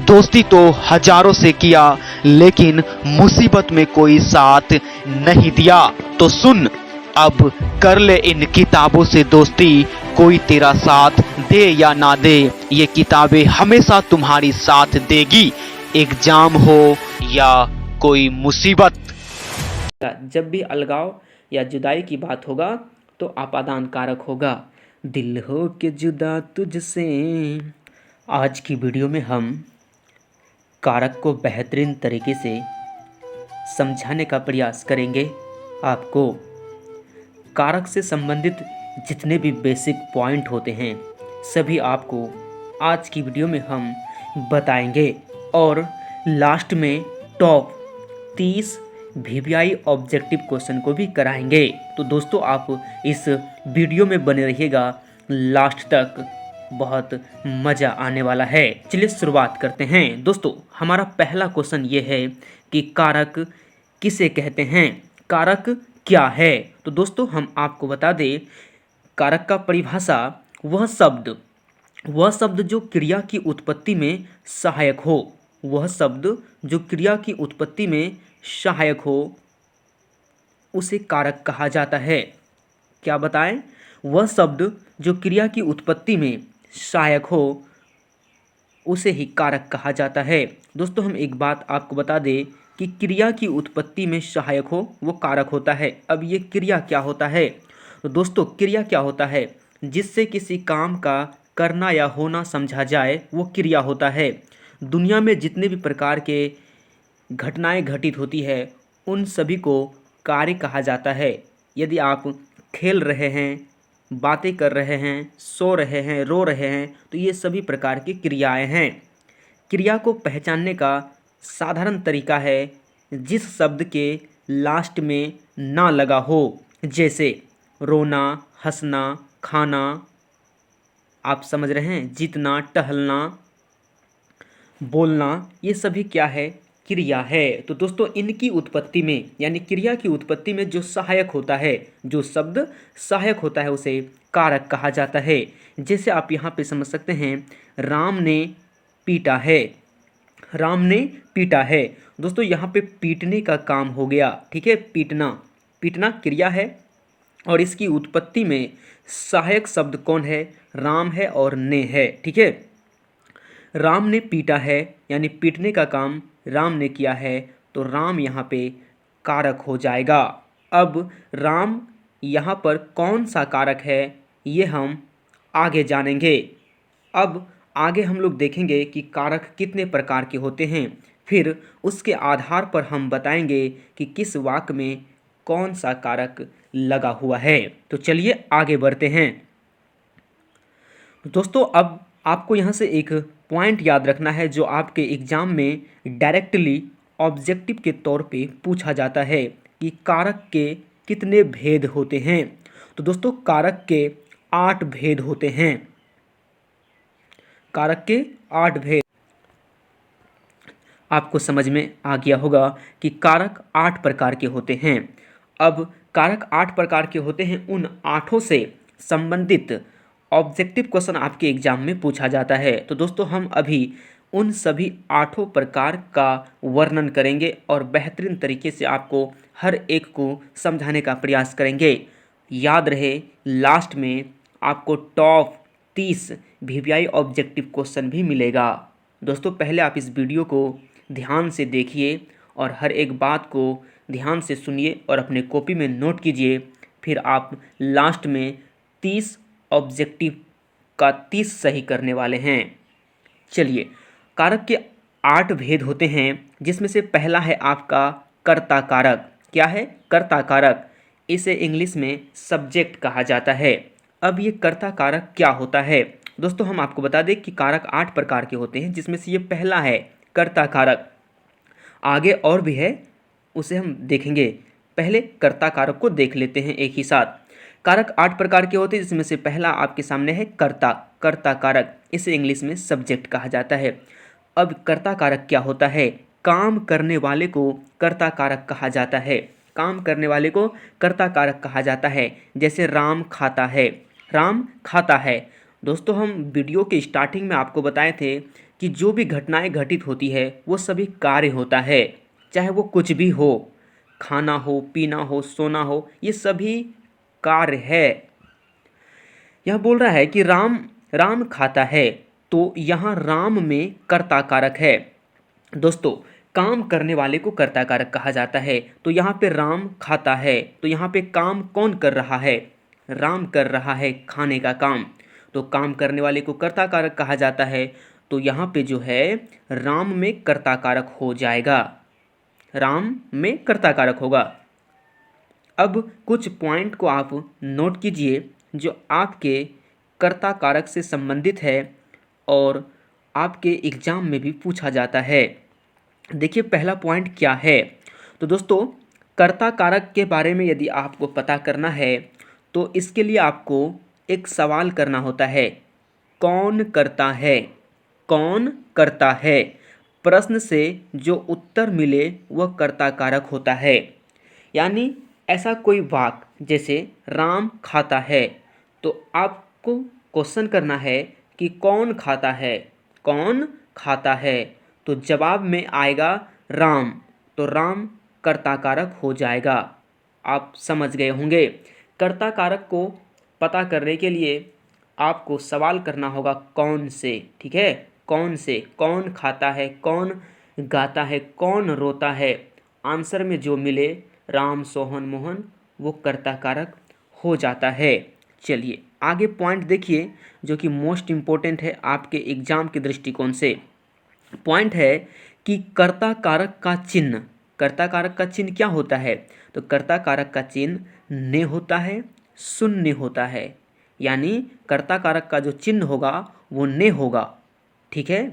दोस्ती तो हजारों से किया, लेकिन मुसीबत में कोई साथ नहीं दिया। तो सुन, अब कर ले इन किताबों से दोस्ती, कोई तेरा साथ दे या ना दे, ये किताबें हमेशा तुम्हारी साथ देगी, एग्जाम हो या कोई मुसीबत। जब भी अलगाव या जुदाई की बात होगा तो आपादान कारक होगा। दिल हो के जुदा तुझसे। आज की वीडियो में हम कारक को बेहतरीन तरीके से समझाने का प्रयास करेंगे। आपको कारक से संबंधित जितने भी बेसिक पॉइंट होते हैं सभी आपको आज की वीडियो में हम बताएंगे और लास्ट में टॉप 30 VVI ऑब्जेक्टिव क्वेश्चन को भी कराएंगे। तो दोस्तों आप इस वीडियो में बने रहिएगा लास्ट तक, बहुत मज़ा आने वाला है। चलिए शुरुआत करते हैं। दोस्तों हमारा पहला क्वेश्चन ये है कि कारक किसे कहते हैं, कारक क्या है। तो दोस्तों हम आपको बता दें, कारक का परिभाषा वह शब्द जो क्रिया की उत्पत्ति में सहायक हो, वह शब्द जो क्रिया की उत्पत्ति में सहायक हो उसे कारक कहा जाता है। क्या बताएं? वह शब्द जो क्रिया की उत्पत्ति में सहायक हो उसे ही कारक कहा जाता है। दोस्तों हम एक बात आपको बता दें कि क्रिया की उत्पत्ति में सहायक हो वो कारक होता है। अब ये क्रिया क्या होता है? तो दोस्तों क्रिया क्या होता है? जिससे किसी काम का करना या होना समझा जाए वो क्रिया होता है। दुनिया में जितने भी प्रकार के घटनाएं घटित होती है उन सभी को कार्य कहा जाता है। यदि आप खेल रहे हैं, बातें कर रहे हैं, सो रहे हैं, रो रहे हैं, तो ये सभी प्रकार की क्रियाएं हैं। क्रिया को पहचानने का साधारण तरीका है जिस शब्द के लास्ट में ना लगा हो, जैसे रोना, हंसना, खाना, आप समझ रहे हैं, जीतना, टहलना, बोलना, ये सभी क्या है? क्रिया है। तो दोस्तों इनकी उत्पत्ति में यानी क्रिया की उत्पत्ति में जो सहायक होता है, जो शब्द सहायक होता है उसे कारक कहा जाता है। जैसे आप यहाँ पे समझ सकते हैं, राम ने पीटा है, राम ने पीटा है। दोस्तों यहाँ पे पीटने का काम हो गया, ठीक है, पीटना क्रिया है और इसकी उत्पत्ति में सहायक शब्द कौन है? राम है और ने है, ठीक है। राम ने पीटा है यानी पीटने का काम राम ने किया है, तो राम यहाँ पे कारक हो जाएगा। अब राम यहाँ पर कौन सा कारक है ये हम आगे जानेंगे। अब आगे हम लोग देखेंगे कि कारक कितने प्रकार के होते हैं, फिर उसके आधार पर हम बताएंगे कि किस वाक्य में कौन सा कारक लगा हुआ है। तो चलिए आगे बढ़ते हैं। दोस्तों अब आपको यहाँ से एक पॉइंट याद रखना है जो आपके एग्जाम में डायरेक्टली ऑब्जेक्टिव के तौर पे पूछा जाता है कि कारक के कितने भेद होते हैं। तो दोस्तों कारक के 8 भेद होते हैं, कारक के 8 भेद। आपको समझ में आ गया होगा कि कारक 8 प्रकार के होते हैं। अब कारक 8 प्रकार के होते हैं, उन 8 से संबंधित ऑब्जेक्टिव क्वेश्चन आपके एग्जाम में पूछा जाता है। तो दोस्तों हम अभी उन सभी 8 प्रकार का वर्णन करेंगे और बेहतरीन तरीके से आपको हर एक को समझाने का प्रयास करेंगे। याद रहे लास्ट में आपको टॉप 30 VVI ऑब्जेक्टिव क्वेश्चन भी मिलेगा। दोस्तों पहले आप इस वीडियो को ध्यान से देखिए और हर एक बात को ध्यान से सुनिए और अपने कॉपी में नोट कीजिए, फिर आप लास्ट में 30 ऑब्जेक्टिव का 30 सही करने वाले हैं। चलिए, कारक के 8 भेद होते हैं जिसमें से पहला है आपका कर्ता कारक। क्या है? कर्ता कारक। इसे इंग्लिश में सब्जेक्ट कहा जाता है। अब ये कर्ता कारक क्या होता है? दोस्तों हम आपको बता दें कि कारक 8 प्रकार के होते हैं जिसमें से ये पहला है कर्ता कारक। आगे और भी है, उसे हम देखेंगे, पहले कर्ता कारक को देख लेते हैं एक ही साथ। कारक 8 प्रकार के होते हैं जिसमें से पहला आपके सामने है कर्ता कारक। इसे इंग्लिश में सब्जेक्ट कहा जाता है। अब कर्ता कारक क्या होता है? काम करने वाले को कर्ता कारक कहा जाता है, काम करने वाले को कर्ता कारक कहा जाता है। जैसे राम खाता है, राम खाता है। दोस्तों हम वीडियो के स्टार्टिंग में आपको बताए थे कि जो भी घटनाएं घटित होती है वो सभी कार्य होता है, चाहे वो कुछ भी हो, खाना हो, पीना हो, सोना हो, ये सभी कार्य है। यह बोल रहा है कि राम राम खाता है, तो यहाँ राम में कर्ता कारक है। दोस्तों, काम करने वाले को कर्ता कारक कहा जाता है। तो यहाँ पे राम खाता है, तो यहाँ पे काम कौन कर रहा है? राम कर रहा है खाने का काम। तो काम करने वाले को कर्ता कारक कहा जाता है। तो यहाँ पे जो है राम में कर्ता कारक हो जाएगा, राम में कर्ता कारक होगा। अब कुछ पॉइंट को आप नोट कीजिए जो आपके कर्ता कारक से संबंधित है और आपके एग्जाम में भी पूछा जाता है। देखिए पहला पॉइंट क्या है। तो दोस्तों, कर्ता कारक के बारे में यदि आपको पता करना है तो इसके लिए आपको एक सवाल करना होता है, कौन करता है? कौन करता है? प्रश्न से जो उत्तर मिले वह कर्ता कारक होता है। यानी ऐसा कोई वाक्य जैसे राम खाता है, तो आपको क्वेश्चन करना है कि कौन खाता है? कौन खाता है? तो जवाब में आएगा राम, तो राम कर्ता कारक हो जाएगा। आप समझ गए होंगे। कर्ता कारक को पता करने के लिए आपको सवाल करना होगा कौन से, ठीक है? कौन से, कौन खाता है, कौन गाता है, कौन रोता है। आंसर में जो मिले राम, सोहन, मोहन, वो कर्ता कारक हो जाता है। चलिए आगे पॉइंट देखिए जो कि मोस्ट इम्पोर्टेंट है आपके एग्जाम के दृष्टिकोण से। पॉइंट है कि कर्ता कारक का चिन्ह, कर्ता कारक का चिन्ह क्या होता है? तो कर्ता कारक का चिन्ह ने होता है, शून्य होता है। यानी कर्ता कारक का जो चिन्ह होगा वो ने होगा, ठीक है?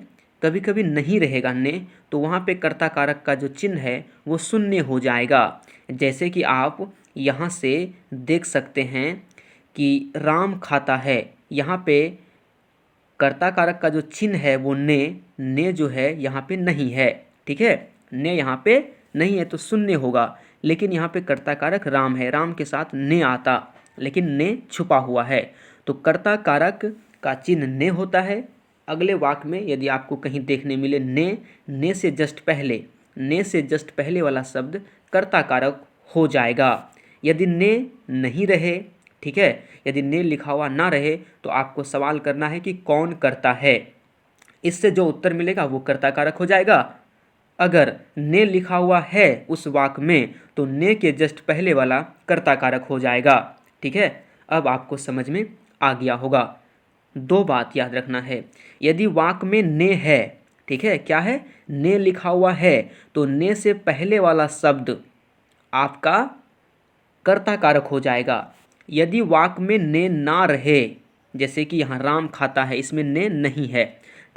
कभी कभी नहीं रहेगा ने, तो वहाँ पे कर्ता कारक का जो चिन्ह है वो शून्य हो जाएगा। जैसे कि आप यहाँ से देख सकते हैं कि राम खाता है, यहाँ पे कर्ता कारक का जो चिन्ह है वो ने जो है यहाँ पे नहीं है, ठीक है? ने यहाँ पे नहीं है तो शून्य होगा। लेकिन यहाँ पे कर्ता कारक राम है, राम के साथ ने आता, लेकिन ने छुपा हुआ है। तो कर्ता कारक का चिन्ह ने होता है। अगले वाक्य में यदि आपको कहीं देखने मिले ने से जस्ट पहले, ने से जस्ट पहले वाला शब्द कर्ता कारक हो जाएगा। यदि ने नहीं रहे, ठीक है, यदि ने लिखा हुआ ना रहे तो आपको सवाल करना है कि कौन करता है। इससे जो उत्तर मिलेगा वो कर्ता कारक हो जाएगा। अगर ने लिखा हुआ है उस वाक्य में तो ने के जस्ट पहले वाला कर्ता कारक हो जाएगा, ठीक है? अब आपको समझ में आ गया होगा। दो बात याद रखना है, यदि वाक्य में ने है, ठीक है, क्या है? ने लिखा हुआ है, तो ने से पहले वाला शब्द आपका कर्ता कारक हो जाएगा। यदि वाक्य में ने ना रहे, जैसे कि यहाँ राम खाता है, इसमें ने नहीं है,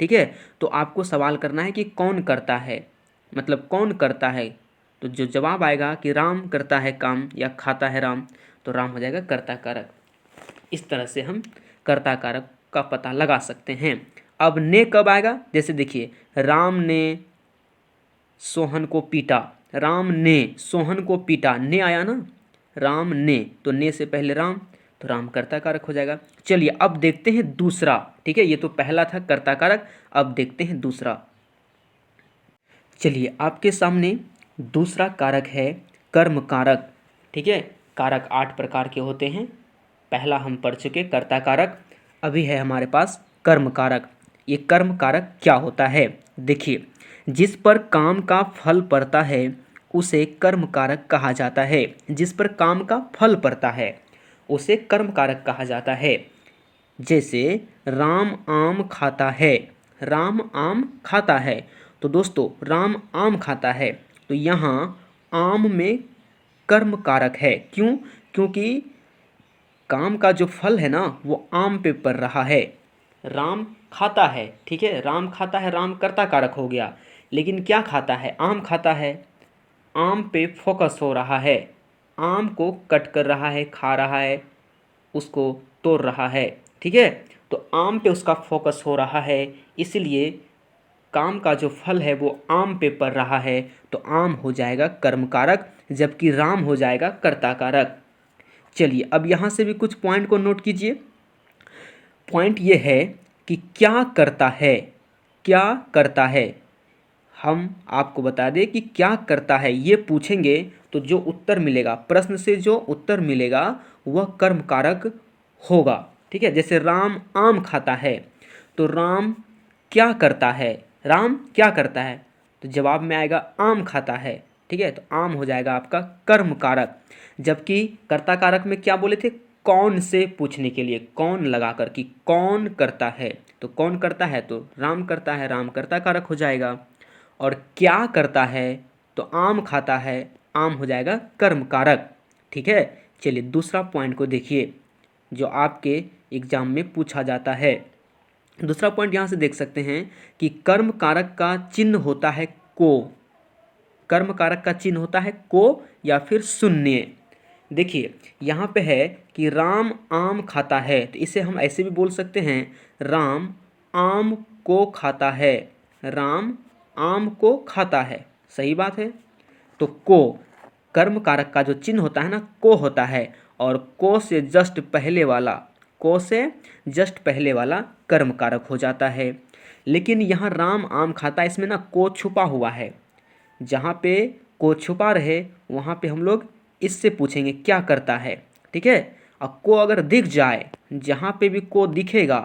ठीक है, तो आपको सवाल करना है कि कौन करता है, मतलब कौन करता है। तो जो जवाब आएगा कि राम करता है काम या खाता है राम, तो राम हो जाएगा कर्ता कारक। इस तरह से हम कर्ता कारक का पता लगा सकते हैं। अब ने कब आएगा? जैसे देखिए, राम ने सोहन को पीटा, राम ने सोहन को पीटा, ने आया ना, राम ने, तो ने से पहले राम, तो राम कर्ता कारक हो जाएगा। चलिए अब देखते हैं दूसरा, ठीक है? ये तो पहला था कर्ता कारक, अब देखते हैं दूसरा। चलिए आपके सामने दूसरा कारक है कर्म कारक, ठीक है? कारक 8 प्रकार के होते हैं। पहला हम पढ़ चुके कर्ता कारक, अभी है हमारे पास कर्म कारक। ये कर्म कारक क्या होता है? देखिए, जिस पर काम का फल पड़ता है उसे कर्म कारक कहा जाता है। जिस पर काम का फल पड़ता है उसे कर्म कारक कहा जाता है। जैसे राम आम खाता है, राम आम खाता है, तो दोस्तों राम आम खाता है, तो यहाँ आम में कर्म कारक है। क्यों? क्योंकि काम का जो फल है ना वो आम पे पड़ रहा है। राम खाता है, ठीक है, राम खाता है, राम कर्ता कारक हो गया। लेकिन क्या खाता है? आम खाता है, आम पे फोकस हो रहा है, आम को कट कर रहा है, खा रहा है, उसको तोड़ रहा है, ठीक है? तो आम पे उसका फोकस हो रहा है, इसलिए काम का जो फल है वो आम पे पड़ रहा है, तो आम हो जाएगा कर्म कारक, जबकि राम हो जाएगा कर्ता कारक। चलिए अब यहाँ से भी कुछ पॉइंट को नोट कीजिए। पॉइंट ये है कि क्या करता है, क्या करता है। हम आपको बता दें कि क्या करता है ये पूछेंगे तो जो उत्तर मिलेगा, प्रश्न से जो उत्तर मिलेगा वह कर्म कारक होगा। ठीक है, जैसे राम आम खाता है, तो राम क्या करता है, राम क्या करता है, तो जवाब में आएगा आम खाता है। ठीक है, तो आम हो जाएगा आपका कर्म कारक। जबकि कर्ता कारक में क्या बोले थे, कौन से पूछने के लिए कौन लगा कर कि कौन करता है, तो कौन करता है तो राम करता है, राम कर्ता कारक हो जाएगा। और क्या करता है तो आम खाता है, आम हो जाएगा कर्म कारक। ठीक है, चलिए दूसरा पॉइंट को देखिए जो आपके एग्जाम में पूछा जाता है। दूसरा पॉइंट यहाँ से देख सकते हैं कि कर्म कारक का चिन्ह होता है को। कर्म कारक का चिन्ह होता है को या फिर शून्य। देखिए यहाँ पे है कि राम आम खाता है, तो इसे हम ऐसे भी बोल सकते हैं राम आम को खाता है, राम आम को खाता है। सही बात है। तो को कर्म कारक का जो चिन्ह होता है ना, को होता है, और को से जस्ट पहले वाला, को से जस्ट पहले वाला कर्म कारक हो जाता है। लेकिन यहाँ राम आम खाता है, इसमें ना को छुपा हुआ है। जहाँ पे को छुपा रहे वहाँ पे हम लोग इससे पूछेंगे क्या करता है। ठीक है, और को अगर दिख जाए, जहाँ पे भी को दिखेगा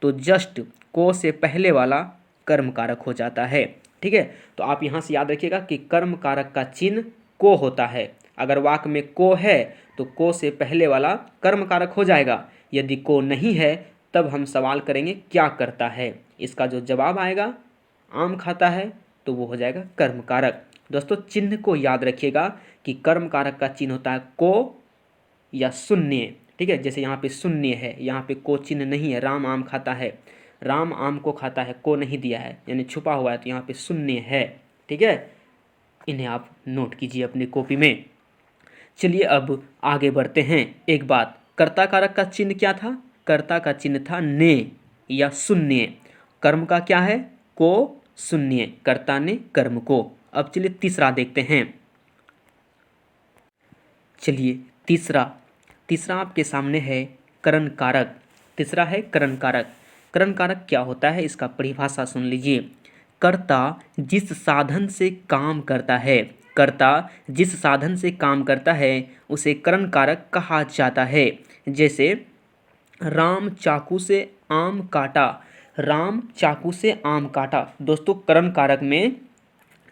तो जस्ट को से पहले वाला कर्म कारक हो जाता है। ठीक है, तो आप यहाँ से याद रखिएगा कि कर्म कारक का चिन्ह को होता है। अगर वाक्य में को है तो को से पहले वाला कर्म कारक हो जाएगा। यदि को नहीं है तब हम सवाल करेंगे क्या करता है। इसका जो जवाब आएगा आम खाता है, तो वो हो जाएगा कर्म कारक। दोस्तों चिन्ह को याद रखिएगा कि कर्म कारक का चिन्ह होता है को या शून्य। ठीक है, जैसे यहाँ पे शून्य है, यहाँ पे को चिन्ह नहीं है, राम आम खाता है, राम आम को खाता है, को नहीं दिया है यानी छुपा हुआ है, तो यहाँ पे शून्य है। ठीक है, इन्हें आप नोट कीजिए अपनी कॉपी में। चलिए अब आगे बढ़ते हैं। एक बात, कर्ता कारक का चिन्ह क्या था, कर्ता का चिन्ह था ने या शून्य। कर्म का क्या है को, शून्य, कर्ता ने कर्म को। अब चलिए तीसरा देखते हैं। चलिए तीसरा आपके सामने है करण कारक। तीसरा है करण कारक। करण कारक क्या होता है इसका परिभाषा सुन लीजिए। कर्ता जिस साधन से काम करता है, कर्ता जिस साधन से काम करता है उसे करण कारक कहा जाता है। जैसे राम चाकू से आम काटा, राम चाकू से आम काटा। दोस्तों करण कारक में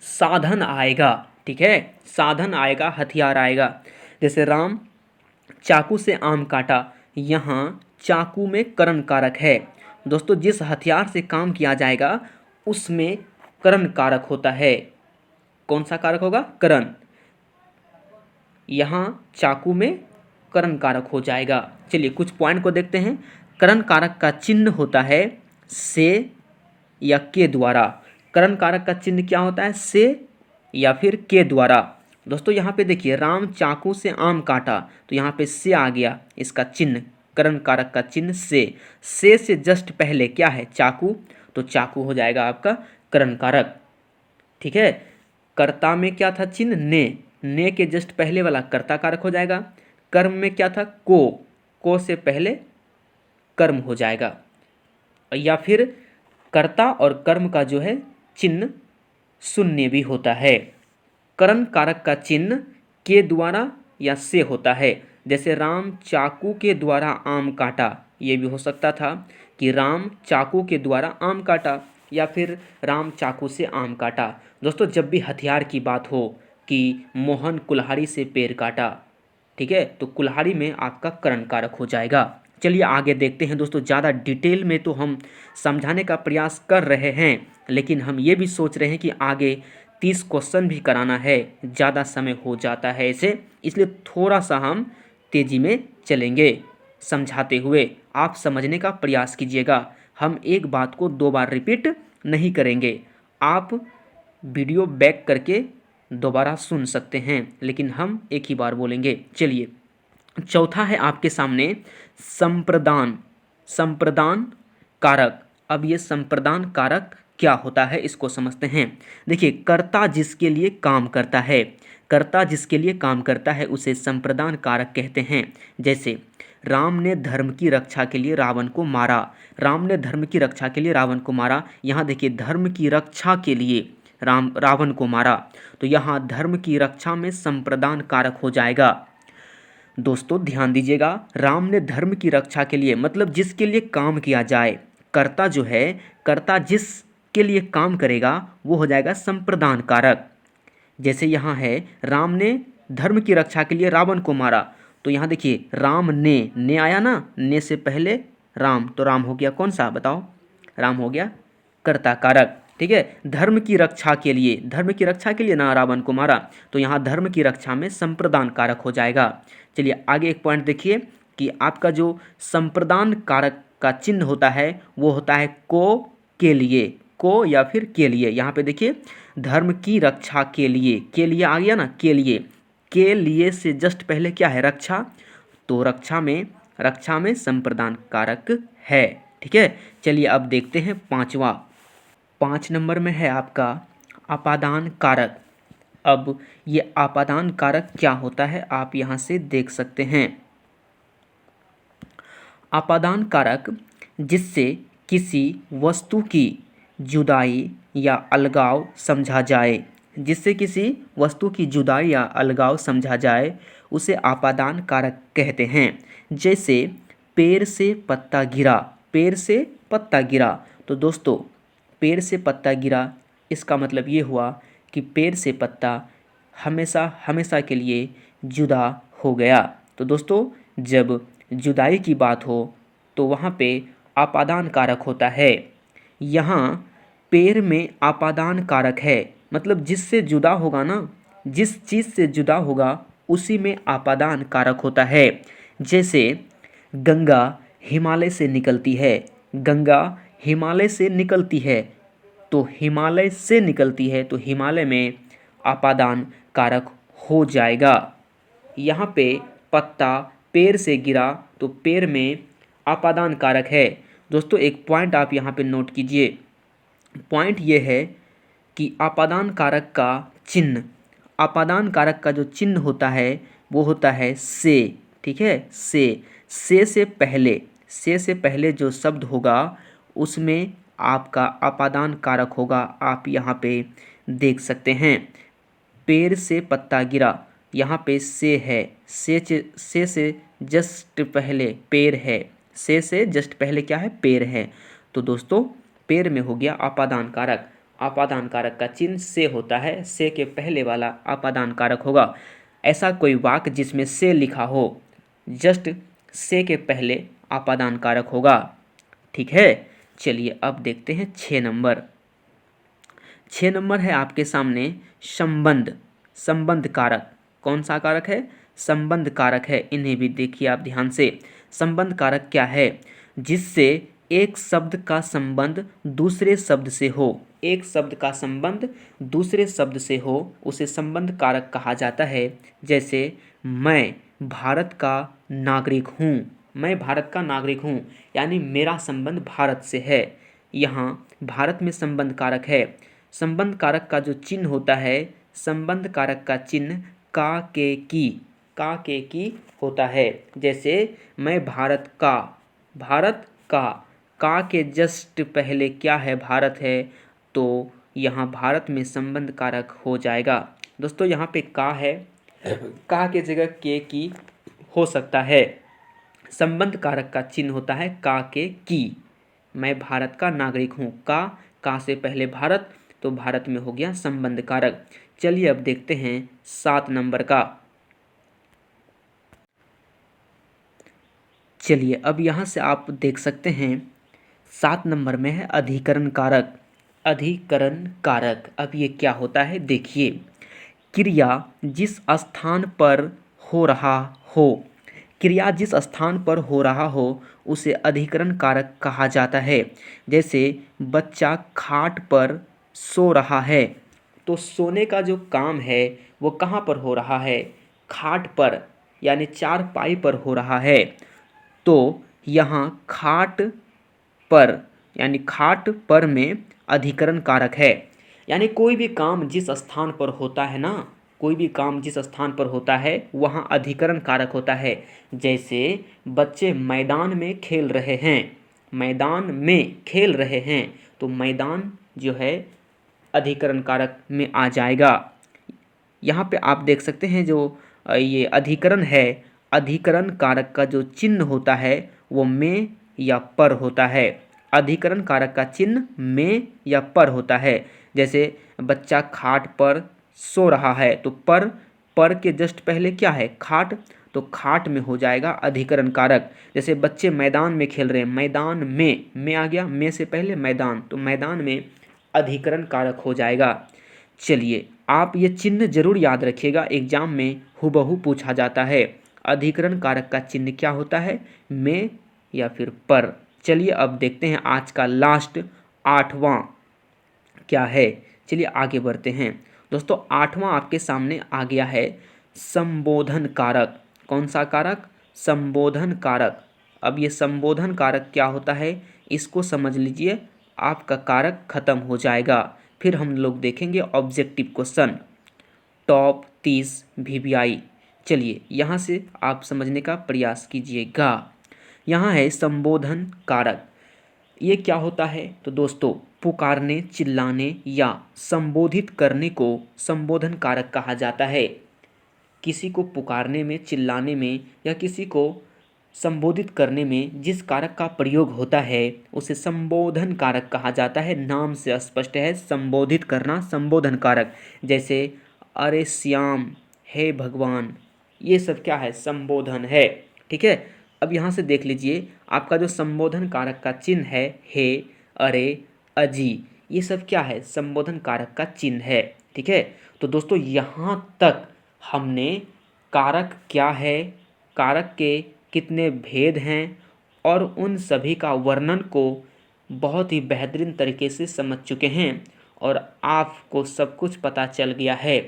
साधन आएगा। ठीक है, साधन आएगा, हथियार आएगा। जैसे राम चाकू से आम काटा, यहाँ चाकू में करण कारक है। दोस्तों जिस हथियार से काम किया जाएगा उसमें करण कारक होता है। कौन सा कारक होगा, करण। यहाँ चाकू में करण कारक हो जाएगा। चलिए कुछ पॉइंट को देखते हैं। करण कारक का चिन्ह होता है से या के द्वारा। करण कारक का चिन्ह क्या होता है, से या फिर के द्वारा। दोस्तों यहाँ पे देखिए राम चाकू से आम काटा, तो यहाँ पे से आ गया, इसका चिन्ह करण कारक का चिन्ह से जस्ट पहले क्या है चाकू, तो चाकू हो जाएगा आपका करण कारक। ठीक है, कर्ता में क्या था चिन्ह ने के जस्ट पहले वाला कर्ता कारक हो जाएगा। कर्म में क्या था को से पहले कर्म हो जाएगा। या फिर कर्ता और कर्म का जो है चिन्ह शून्य भी होता है। करण कारक का चिन्ह के द्वारा या से होता है। जैसे राम चाकू के द्वारा आम काटा, ये भी हो सकता था कि राम चाकू के द्वारा आम काटा, या फिर राम चाकू से आम काटा। दोस्तों जब भी हथियार की बात हो कि मोहन कुल्हाड़ी से पेड़ काटा, ठीक है, तो कुल्हाड़ी में आपका करण कारक हो जाएगा। चलिए आगे देखते हैं दोस्तों। ज़्यादा डिटेल में तो हम समझाने का प्रयास कर रहे हैं, लेकिन हम ये भी सोच रहे हैं कि आगे 30 क्वेश्चन भी कराना है, ज़्यादा समय हो जाता है इसे, इसलिए थोड़ा सा हम तेज़ी में चलेंगे समझाते हुए। आप समझने का प्रयास कीजिएगा। हम एक बात को 2 बार रिपीट नहीं करेंगे। आप वीडियो बैक करके दोबारा सुन सकते हैं, लेकिन हम एक ही बार बोलेंगे। चलिए चौथा है आपके सामने संप्रदान कारक। अब ये संप्रदान कारक क्या होता है इसको समझते हैं। देखिए कर्ता जिसके लिए काम करता है, कर्ता जिसके लिए काम करता है उसे संप्रदान कारक कहते हैं। जैसे राम ने धर्म की रक्षा के लिए रावण को मारा। राम ने धर्म की रक्षा के लिए रावण को मारा। यहाँ देखिए धर्म की रक्षा के लिए रावण को मारा, तो यहाँ धर्म की रक्षा में संप्रदान कारक हो जाएगा। दोस्तों ध्यान दीजिएगा, राम ने धर्म की रक्षा के लिए मतलब जिसके लिए काम किया जाए, कर्ता जो है, कर्ता जिसके लिए काम करेगा वो हो जाएगा संप्रदान कारक। जैसे यहाँ है राम ने धर्म की रक्षा के लिए रावण को मारा, तो यहाँ देखिए राम ने आया ना, ने से पहले राम, तो राम हो गया कौन सा बताओ, राम हो गया कर्ता कारक। ठीक है, धर्म की रक्षा के लिए, धर्म की रक्षा के लिए ना रावण को मारा, तो यहाँ धर्म की रक्षा में संप्रदान कारक हो जाएगा। चलिए आगे एक पॉइंट देखिए कि आपका जो संप्रदान कारक का चिन्ह होता है वो होता है को, के लिए, को या फिर के लिए। यहाँ पे देखिए धर्म की रक्षा के लिए आ गया ना, के लिए से जस्ट पहले क्या है, रक्षा, तो रक्षा में संप्रदान कारक है। ठीक है, चलिए अब देखते हैं पांचवा। 5 नंबर में है आपका आपादान कारक। अब ये आपादान कारक क्या होता है आप यहाँ से देख सकते हैं। आपादान कारक जिससे किसी वस्तु की जुदाई या अलगाव समझा जाए, जिससे किसी वस्तु की जुदाई या अलगाव समझा जाए उसे आपादान कारक कहते हैं। जैसे पेड़ से पत्ता गिरा, पेड़ से पत्ता गिरा, तो दोस्तों पेड़ से पत्ता गिरा इसका मतलब ये हुआ कि पेड़ से पत्ता हमेशा हमेशा के लिए जुदा हो गया। तो दोस्तों जब जुदाई की बात हो तो वहाँ पे आपादान कारक होता है। यहाँ पेड़ में आपादान कारक है, मतलब जिससे जुदा होगा ना, जिस चीज़ से जुदा होगा उसी में आपादान कारक होता है। जैसे गंगा हिमालय से निकलती है, गंगा हिमालय से निकलती है, तो हिमालय से निकलती है तो हिमालय में आपादान कारक हो जाएगा। यहाँ पे पत्ता पेड़ से गिरा तो पेड़ में आपादान कारक है। दोस्तों एक पॉइंट आप यहाँ पे नोट कीजिए, पॉइंट ये है कि आपादान कारक का चिन्ह, आपादान कारक का जो चिन्ह होता है वो होता है से। ठीक है, से पहले जो शब्द होगा उसमें आपका आपादान कारक होगा। आप यहाँ पे देख सकते हैं पेड़ से पत्ता गिरा, यहाँ पे से है, से जस्ट पहले पेड़ है, से जस्ट पहले क्या है, पेड़ है, तो दोस्तों पेड़ में हो गया आपादान कारक। आपादान कारक का चिन्ह से होता है, से के पहले वाला आपादान कारक होगा। ऐसा कोई वाक्य जिसमें से लिखा हो, जस्ट से के पहले आपादान कारक होगा। ठीक है, चलिए अब देखते हैं 6 नंबर। 6 नंबर है आपके सामने संबंध कारक। कौन सा कारक है, संबंध कारक है। इन्हें भी देखिए आप ध्यान से। संबंध कारक क्या है, जिससे एक शब्द का संबंध दूसरे शब्द से हो, एक शब्द का संबंध दूसरे शब्द से हो उसे संबंध कारक कहा जाता है। जैसे मैं भारत का नागरिक हूँ, मैं भारत का नागरिक हूँ यानी मेरा संबंध भारत से है। यहाँ भारत में संबंध कारक है। संबंध कारक का जो चिन्ह होता है, संबंध कारक का चिन्ह का के की होता है। जैसे मैं भारत का के जस्ट पहले क्या है, भारत है, तो यहाँ भारत में संबंध कारक हो जाएगा। दोस्तों यहाँ पे का है, का के जगह के की हो सकता है। संबंध कारक का चिन्ह होता है का के की। मैं भारत का नागरिक हूँ, का से पहले भारत, तो भारत में हो गया संबंध कारक। चलिए अब देखते हैं 7 नंबर का। चलिए अब यहाँ से आप देख सकते हैं 7 नंबर में है अधिकरण कारक। अधिकरण कारक अब ये क्या होता है देखिए, क्रिया जिस स्थान पर हो रहा हो, क्रिया जिस स्थान पर हो रहा हो उसे अधिकरण कारक कहा जाता है। जैसे बच्चा खाट पर सो रहा है, तो सोने का जो काम है वो कहाँ पर हो रहा है, खाट पर यानी चारपाई पर हो रहा है। तो यहाँ खाट पर यानी खाट पर में अधिकरण कारक है। यानी कोई भी काम जिस स्थान पर होता है ना, कोई भी काम जिस स्थान पर होता है वहाँ अधिकरण कारक होता है। जैसे बच्चे मैदान में खेल रहे हैं, मैदान में खेल रहे हैं, तो मैदान जो है अधिकरण कारक में आ जाएगा। यहाँ पे आप देख सकते हैं जो ये अधिकरण है, अधिकरण कारक का जो चिन्ह होता है वो में या पर होता है। अधिकरण कारक का चिन्ह में या पर होता है। जैसे बच्चा खाट पर सो रहा है, तो पर के जस्ट पहले क्या है, खाट, तो खाट में हो जाएगा अधिकरण कारक। जैसे बच्चे मैदान में खेल रहे हैं, मैदान में आ गया, में से पहले मैदान, तो मैदान में अधिकरण कारक हो जाएगा। चलिए आप ये चिन्ह जरूर याद रखिएगा, एग्जाम में हूबहू पूछा जाता है। अधिकरण कारक का चिन्ह क्या होता है, में या फिर पर। चलिए अब देखते हैं आज का लास्ट 8वां क्या है। चलिए आगे बढ़ते हैं दोस्तों। 8वां आपके सामने आ गया है संबोधन कारक। कौन सा कारक, संबोधन कारक। अब ये संबोधन कारक क्या होता है इसको समझ लीजिए, आपका कारक खत्म हो जाएगा। फिर हम लोग देखेंगे ऑब्जेक्टिव क्वेश्चन टॉप 30 VVI। चलिए यहाँ से आप समझने का प्रयास कीजिएगा। यहाँ है संबोधन कारक। ये क्या होता है, तो दोस्तों पुकारने, चिल्लाने या संबोधित करने को संबोधन कारक कहा जाता है। किसी को पुकारने में, चिल्लाने में या किसी को संबोधित करने में जिस कारक का प्रयोग होता है उसे संबोधन कारक कहा जाता है। नाम से स्पष्ट है, संबोधित करना संबोधन कारक। जैसे अरे श्याम, हे भगवान, ये सब क्या है, संबोधन है। ठीक है, अब यहाँ से देख लीजिए आपका जो संबोधन कारक का चिन्ह है, हे, अरे, अजी, ये सब क्या है, संबोधन कारक का चिन्ह है। ठीक है, तो दोस्तों यहाँ तक हमने कारक क्या है, कारक के कितने भेद हैं और उन सभी का वर्णन को बहुत ही बेहतरीन तरीके से समझ चुके हैं और आपको सब कुछ पता चल गया है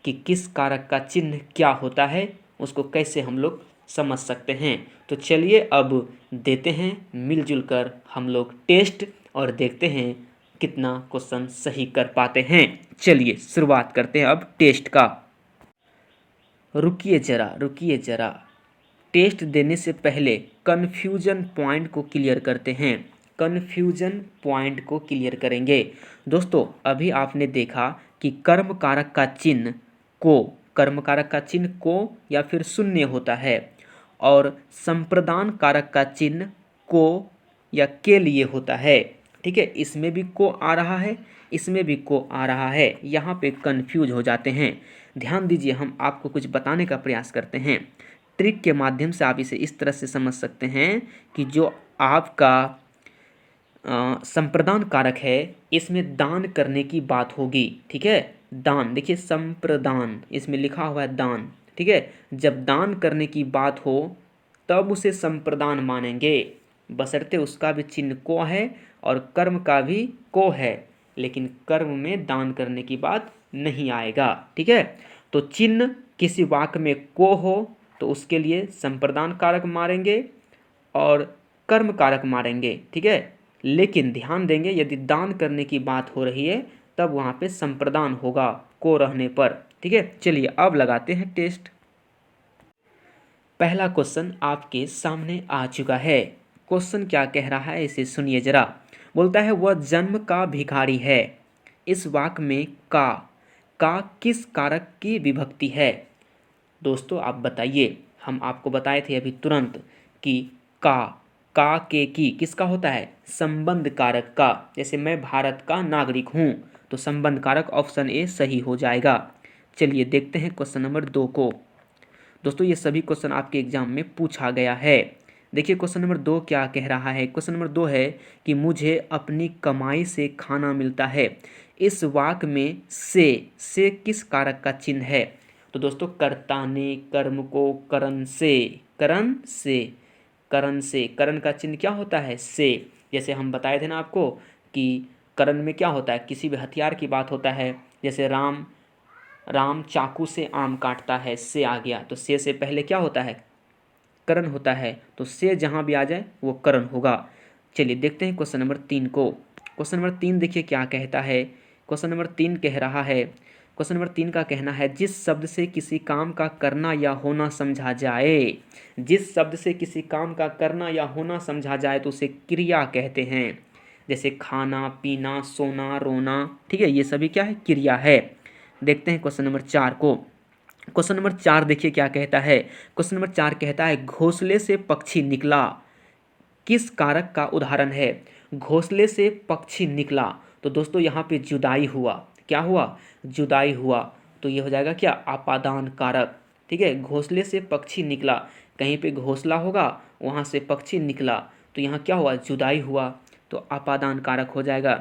कि किस कारक का चिन्ह क्या होता है, उसको कैसे हम लोग समझ सकते हैं। तो चलिए अब देते हैं मिलजुल कर हम लोग टेस्ट और देखते हैं कितना क्वेश्चन सही कर पाते हैं। चलिए शुरुआत करते हैं अब टेस्ट का। रुकिए ज़रा, टेस्ट देने से पहले कन्फ्यूजन पॉइंट को क्लियर करते हैं। कन्फ्यूजन पॉइंट को क्लियर करेंगे। दोस्तों अभी आपने देखा कि कर्म कारक का चिन्ह को, कर्म कारक का चिन्ह को या फिर शून्य होता है और संप्रदान कारक का चिन्ह को या के लिए होता है। ठीक है, इसमें भी को आ रहा है, इसमें भी को आ रहा है, यहाँ पे कंफ्यूज हो जाते हैं। ध्यान दीजिए, हम आपको कुछ बताने का प्रयास करते हैं। ट्रिक के माध्यम से आप इसे इस तरह से समझ सकते हैं कि जो आपका संप्रदान कारक है इसमें दान करने की बात होगी। ठीक है, दान, देखिए संप्रदान इसमें लिखा हुआ है दान। ठीक है, जब दान करने की बात हो तब उसे संप्रदान मानेंगे, बशर्ते उसका भी चिन्ह को है और कर्म का भी को है, लेकिन कर्म में दान करने की बात नहीं आएगा। ठीक है, तो चिन्ह किसी वाक्य में को हो तो उसके लिए संप्रदान कारक मारेंगे और कर्म कारक मारेंगे। ठीक है, लेकिन ध्यान देंगे यदि दान करने की बात हो रही है तब वहाँ पे संप्रदान होगा को रहने पर। ठीक है, चलिए अब लगाते हैं टेस्ट। पहला क्वेश्चन आपके सामने आ चुका है। क्वेश्चन क्या कह रहा है इसे सुनिए जरा। बोलता है वह जन्म का भिखारी है। इस वाक्य में का किस कारक की विभक्ति है? दोस्तों आप बताइए, हम आपको बताए थे अभी तुरंत कि का के की किसका होता है, संबंध कारक का। जैसे मैं भारत का नागरिक हूँ तो संबंध कारक ऑप्शन ए सही हो जाएगा। चलिए देखते हैं क्वेश्चन नंबर 2 को। दोस्तों ये सभी क्वेश्चन आपके एग्जाम में पूछा गया है। देखिए क्वेश्चन नंबर 2 क्या कह रहा है। क्वेश्चन नंबर 2 है कि मुझे अपनी कमाई से खाना मिलता है। इस वाक्य में से किस कारक का चिन्ह है? तो दोस्तों कर्ता ने कर्म को करण से करण का चिन्ह क्या होता है, से। जैसे हम बताए थे ना आपको कि करण में क्या होता है, किसी भी हथियार की बात होता है। जैसे राम चाकू से आम काटता है, से आ गया, तो से पहले क्या होता है, करण होता है, तो से जहाँ भी आ जाए वो करण होगा। चलिए देखते हैं क्वेश्चन नंबर 3 को। क्वेश्चन नंबर 3 देखिए क्या कहता है। क्वेश्चन नंबर 3 कह रहा है क्वेश्चन नंबर 3 का कहना है जिस शब्द से किसी काम का करना या होना समझा जाए, जिस शब्द से किसी काम का करना या होना समझा जाए तो उसे क्रिया कहते हैं। जैसे खाना, पीना, सोना, रोना, ठीक है, ये सभी क्या है, क्रिया है। देखते हैं क्वेश्चन नंबर 4 को। क्वेश्चन नंबर 4 देखिए क्या कहता है। क्वेश्चन नंबर 4 कहता है घोंसले से पक्षी निकला किस कारक का उदाहरण है। घोंसले से पक्षी निकला, तो दोस्तों यहाँ पे जुदाई हुआ। क्या हुआ, जुदाई हुआ, तो ये हो जाएगा क्या, आपादान कारक। ठीक है, घोंसले से पक्षी निकला, कहीं पे घोंसला होगा, वहाँ से पक्षी निकला, तो यहाँ क्या हुआ, जुदाई हुआ, तो आपादान कारक हो जाएगा।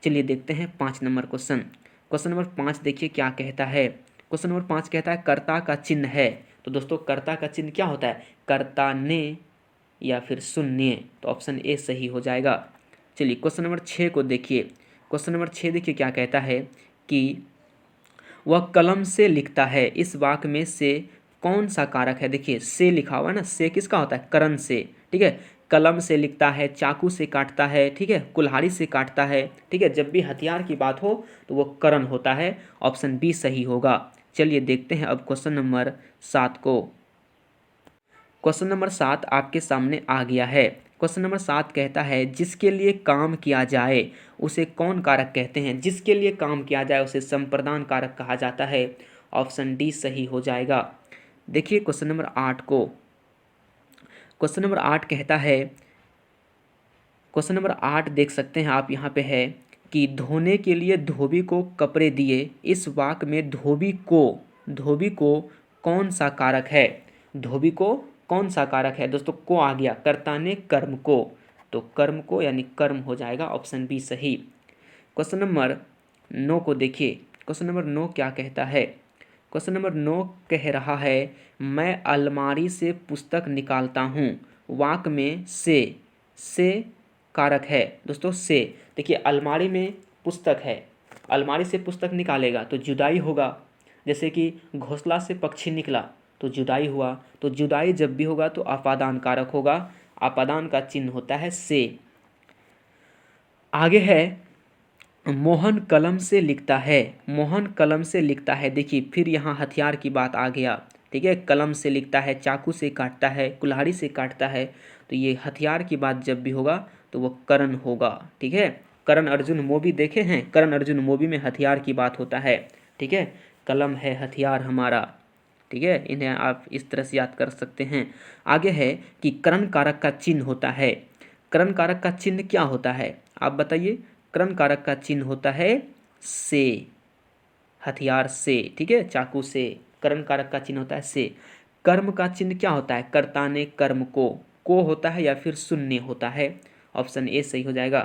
चलिए देखते हैं 5 नंबर क्वेश्चन। क्वेश्चन नंबर 5 देखिए क्या कहता है। क्वेश्चन नंबर 5 कहता है कर्ता का चिन्ह है। तो दोस्तों कर्ता का चिन्ह क्या होता है, कर्ता ने या फिर शून्य, तो ऑप्शन ए सही हो जाएगा। चलिए क्वेश्चन नंबर 6 को देखिए। क्वेश्चन नंबर 6 देखिए क्या कहता है कि वह कलम से लिखता है, इस वाक्य में से कौन सा कारक है। देखिए से लिखा हुआ है ना, से किसका होता है, करण से। ठीक है, कलम से लिखता है, चाकू से काटता है, ठीक है, कुल्हाड़ी से काटता है। ठीक है, जब भी हथियार की बात हो तो वो करण होता है। ऑप्शन बी सही होगा। चलिए देखते हैं अब क्वेश्चन नंबर 7 को। क्वेश्चन नंबर 7 आपके सामने आ गया है। क्वेश्चन नंबर 7 कहता है जिसके लिए काम किया जाए उसे कौन कारक कहते हैं। जिसके लिए काम किया जाए उसे संप्रदान कारक कहा जाता है। ऑप्शन डी सही हो जाएगा। देखिए क्वेश्चन नंबर 8 को। क्वेश्चन नंबर 8 कहता है, क्वेश्चन नंबर 8 देख सकते हैं आप, यहाँ पे है कि धोने के लिए धोबी को कपड़े दिए, इस वाक्य में धोबी को कौन सा कारक है। धोबी को कौन सा कारक है, दोस्तों को आ गया, कर्ता ने कर्म को, तो कर्म को यानी कर्म हो जाएगा। ऑप्शन बी सही। क्वेश्चन नंबर 9 को देखिए। क्वेश्चन नंबर 9 क्या कहता है। क्वेश्चन नंबर 9 कह रहा है मैं अलमारी से पुस्तक निकालता हूँ, वाक्य में से कारक है। दोस्तों से, देखिए अलमारी में पुस्तक है, अलमारी से पुस्तक निकालेगा तो जुदाई होगा। जैसे कि घोंसला से पक्षी निकला तो जुदाई हुआ, तो जुदाई जब भी होगा तो आपादान कारक होगा। आपादान का चिन्ह होता है से। आगे है मोहन कलम से लिखता है, मोहन कलम से लिखता है। देखिए फिर यहाँ हथियार की बात आ गया। ठीक है, कलम से लिखता है, चाकू से काटता है, कुल्हाड़ी से काटता है, तो ये हथियार की बात जब भी होगा तो वो करण होगा। ठीक है, करण अर्जुन मूवी देखे हैं, करण अर्जुन मूवी में हथियार की बात होता है। ठीक है, कलम है हथियार हमारा। ठीक है, इन्हें आप इस तरह से याद कर सकते हैं। आगे है कि करण कारक का चिन्ह होता है। करण कारक का चिन्ह क्या होता है, आप बताइए। करण कारक का चिन्ह होता है से, हथियार से। ठीक है, चाकू से। करण कारक का चिन्ह होता है से। कर्म का चिन्ह क्या होता है, कर्ता ने कर्म को होता है या फिर शून्य होता है। ऑप्शन ए सही हो जाएगा।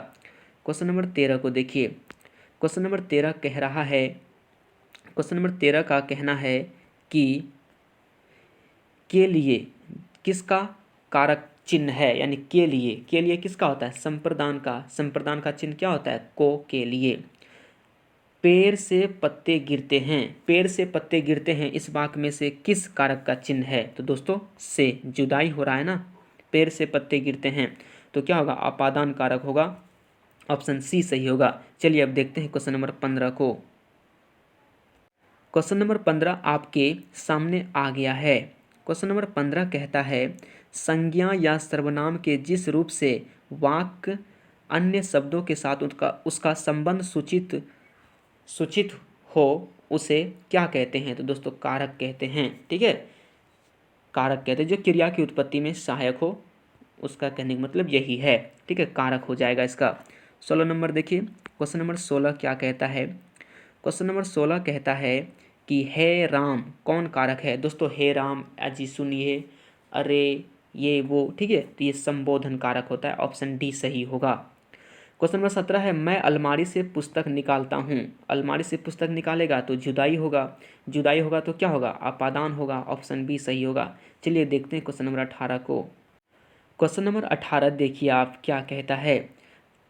क्वेश्चन नंबर 13 को देखिए। क्वेश्चन नंबर 13 कह रहा है, क्वेश्चन नंबर 13 का कहना है कि के लिए किसका कारक चिन्ह है, यानी के लिए किसका होता है, संप्रदान का। संप्रदान का चिन्ह क्या होता है, को के लिए। पेड़ से पत्ते गिरते हैं, पेड़ से पत्ते गिरते हैं, इस वाक्य में से किस कारक का चिन्ह है। तो दोस्तों से, जुदाई हो रहा है ना, पेड़ से पत्ते गिरते हैं, तो क्या होगा, आपादान कारक होगा। ऑप्शन सी सही होगा। चलिए अब देखते हैं क्वेश्चन नंबर 15 को। क्वेश्चन नंबर 15 आपके सामने आ गया है। क्वेश्चन नंबर 15 कहता है संज्ञा या सर्वनाम के जिस रूप से वाक्य अन्य शब्दों के साथ उसका संबंध सूचित हो उसे क्या कहते हैं। तो दोस्तों कारक कहते हैं। ठीक है, कारक कहते हैं जो क्रिया की उत्पत्ति में सहायक हो, उसका कहने का मतलब यही है। ठीक है, कारक हो जाएगा इसका। 16 नंबर देखिए। क्वेश्चन नंबर 16 क्या कहता है। क्वेश्चन नंबर 16 कहता है कि हे राम कौन कारक है। दोस्तों हे राम, अजी सुनिए, अरे, ये वो। ठीक है, तो ये संबोधन कारक होता है। ऑप्शन डी सही होगा। क्वेश्चन नंबर 17 है मैं अलमारी से पुस्तक निकालता हूँ। अलमारी से पुस्तक निकालेगा तो जुदाई होगा, जुदाई होगा तो क्या होगा, आपादान होगा। ऑप्शन बी सही होगा। चलिए देखते हैं क्वेश्चन नंबर 18 को। क्वेश्चन नंबर 18 देखिए आप क्या कहता है।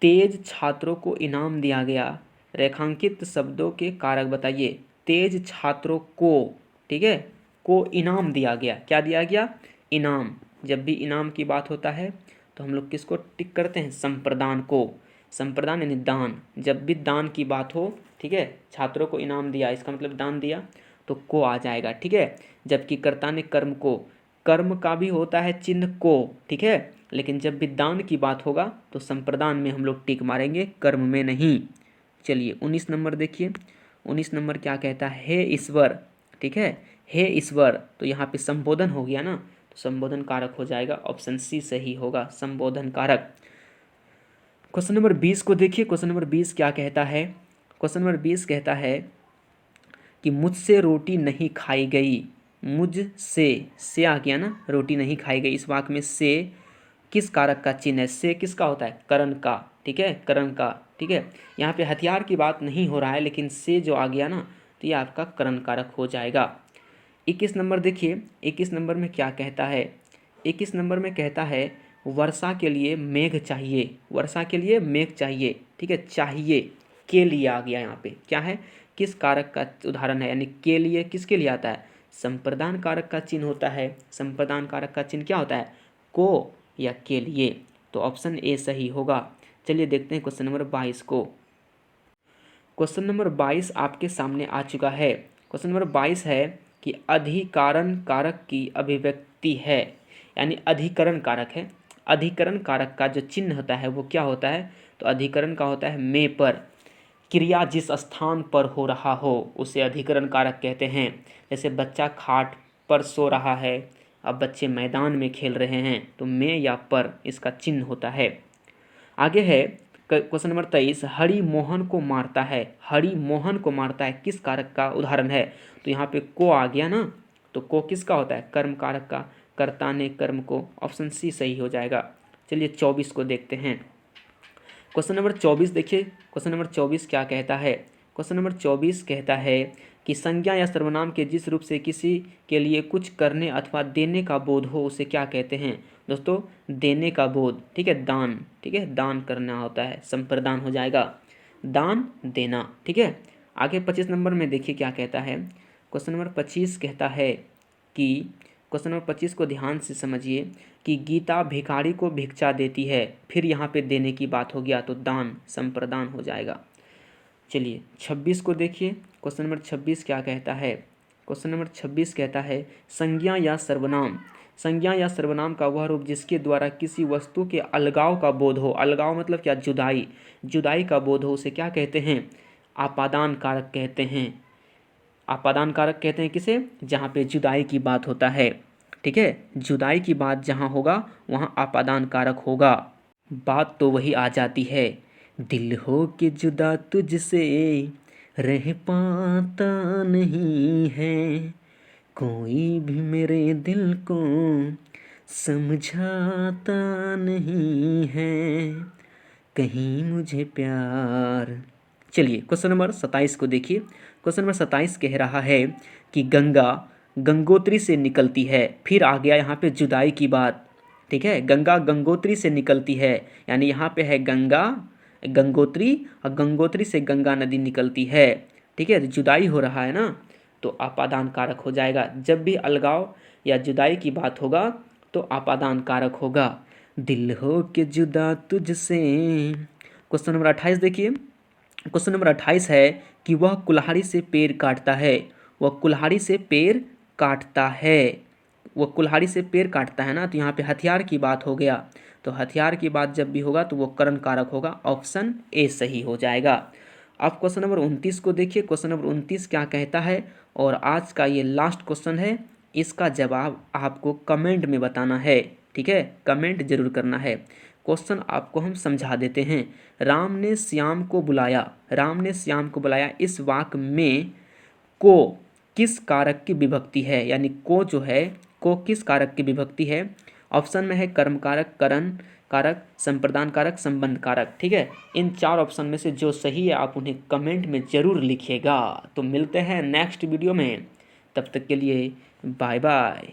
तेज छात्रों को इनाम दिया गया, रेखांकित शब्दों के कारक बताइए। तेज छात्रों को, ठीक है, को इनाम दिया गया। क्या दिया गया, इनाम। जब भी इनाम की बात होता है तो हम लोग किसको टिक करते हैं, संप्रदान को। संप्रदान यानी दान, जब भी दान की बात हो, ठीक है, छात्रों को इनाम दिया, इसका मतलब दान दिया, तो को आ जाएगा, ठीक है। जबकि कर्ता ने कर्म को, कर्म का भी होता है चिन्ह को, ठीक है, लेकिन जब भी दान की बात होगा तो संप्रदान में हम लोग टिक मारेंगे, कर्म में नहीं। चलिए 19 नंबर देखिए, 19 नंबर क्या कहता है, हे ईश्वर, ठीक है, हे ईश्वर, तो यहाँ पे संबोधन हो गया ना, तो संबोधन कारक हो जाएगा, ऑप्शन सी सही होगा, संबोधन कारक। क्वेश्चन नंबर 20 को देखिए, क्वेश्चन नंबर 20 क्या कहता है, क्वेश्चन नंबर 20 कहता है कि मुझसे रोटी नहीं खाई गई, मुझसे आ गया ना, रोटी नहीं खाई गई, इस वाक्य में से किस कारक का चिन्ह है, से किसका होता है, करण का, ठीक है, करण का, ठीक है। यहाँ पे हथियार की बात नहीं हो रहा है, लेकिन से जो आ गया ना, तो ये आपका करण कारक हो जाएगा। 21 नंबर देखिए, 21 नंबर में क्या कहता है, 21 नंबर में कहता है वर्षा के लिए मेघ चाहिए, वर्षा के लिए मेघ चाहिए, ठीक है, चाहिए, के लिए आ गया, यहाँ पे क्या है, किस कारक का उदाहरण है, यानी के लिए किसके लिए आता है, संप्रदान कारक का चिन्ह होता है, संप्रदान कारक का चिन्ह क्या होता है, को या के लिए, तो ऑप्शन ए सही होगा। चलिए देखते हैं क्वेश्चन नंबर 22 को। क्वेश्चन नंबर 22 आपके सामने आ चुका है। क्वेश्चन नंबर 22 है कि अधिकरण कारक की अभिव्यक्ति है, यानी अधिकरण कारक है, अधिकरण कारक का जो चिन्ह होता है वो क्या होता है, तो अधिकरण का होता है में पर, क्रिया जिस स्थान पर हो रहा हो उसे अधिकरण कारक कहते हैं। जैसे बच्चा खाट पर सो रहा है, अब बच्चे मैदान में खेल रहे हैं, तो में या पर इसका चिन्ह होता है। आगे है क्वेश्चन नंबर 23, हरि मोहन को मारता है, हरि मोहन को मारता है किस कारक का उदाहरण है, तो यहाँ पे को आ गया ना, तो को किसका होता है, कर्म कारक का, कर्ता ने कर्म को, ऑप्शन सी सही हो जाएगा। चलिए 24 को देखते हैं। क्वेश्चन नंबर 24 देखिए, क्वेश्चन नंबर 24 क्या कहता है, क्वेश्चन नंबर 24 कहता है कि संज्ञा या सर्वनाम के जिस रूप से किसी के लिए कुछ करने अथवा देने का बोध हो उसे क्या कहते हैं, दोस्तों देने का बोध, ठीक है, दान, ठीक है, दान करना होता है, संप्रदान हो जाएगा, दान देना, ठीक है। आगे 25 नंबर में देखिए क्या कहता है, क्वेश्चन नंबर 25 कहता है कि, क्वेश्चन नंबर 25 को ध्यान से समझिए कि गीता भिखारी को भिक्षा देती है, फिर यहाँ पे देने की बात हो गया तो दान, संप्रदान हो जाएगा। चलिए 26 को देखिए, क्वेश्चन नंबर 26 क्या कहता है, क्वेश्चन नंबर 26 कहता है संज्ञा या सर्वनाम, संज्ञा या सर्वनाम का वह रूप जिसके द्वारा किसी वस्तु के अलगाव का बोध हो, अलगाव मतलब क्या, जुदाई, जुदाई का बोध हो, उसे क्या कहते हैं, आपादान कारक कहते हैं, आपादान कारक कहते हैं किसे, जहाँ पे जुदाई की बात होता है, ठीक है, जुदाई की बात जहाँ होगा वहाँ आपादान कारक होगा। बात तो वही आ जाती है, दिल हो के जुदा तुझसे रह पाता नहीं है, कोई भी मेरे दिल को समझाता नहीं है, कहीं मुझे प्यार। चलिए क्वेश्चन नंबर 27 को देखिए, क्वेश्चन नंबर 27 कह रहा है कि गंगा गंगोत्री से निकलती है, फिर आ गया यहाँ पे जुदाई की बात, ठीक है, गंगा गंगोत्री से निकलती है, यानी यहाँ पे है गंगा गंगोत्री और गंगोत्री से गंगा नदी निकलती है, ठीक है, जुदाई हो रहा है ना, तो आपादान कारक हो जाएगा, जब भी अलगाव या जुदाई की बात होगा तो आपादान कारक होगा, दिल हो के जुदा तुझसे। क्वेश्चन नंबर 28 देखिए, क्वेश्चन नंबर 28 है कि वह कुल्हाड़ी से पेड़ काटता है, वह कुल्हाड़ी से पेड़ काटता है, वह कुल्हाड़ी से पेड़ काटता है ना, तो यहाँ पे हथियार की बात हो गया, तो हथियार की बात जब भी होगा तो वो करण कारक होगा, ऑप्शन ए सही हो जाएगा। अब क्वेश्चन नंबर 29 को देखिए, क्वेश्चन नंबर 29 क्या कहता है, और आज का ये लास्ट क्वेश्चन है, इसका जवाब आपको कमेंट में बताना है, ठीक है, कमेंट जरूर करना है। क्वेश्चन आपको हम समझा देते हैं, राम ने श्याम को बुलाया, राम ने श्याम को बुलाया, इस वाक्य में को किस कारक की विभक्ति है, यानी को जो है को किस कारक की विभक्ति है, ऑप्शन में है कर्म कारक, करण कारक, संप्रदान कारक, संबंध कारक, ठीक है। इन 4 ऑप्शन में से जो सही है आप उन्हें कमेंट में ज़रूर लिखिएगा। तो मिलते हैं नेक्स्ट वीडियो में, तब तक के लिए बाय बाय।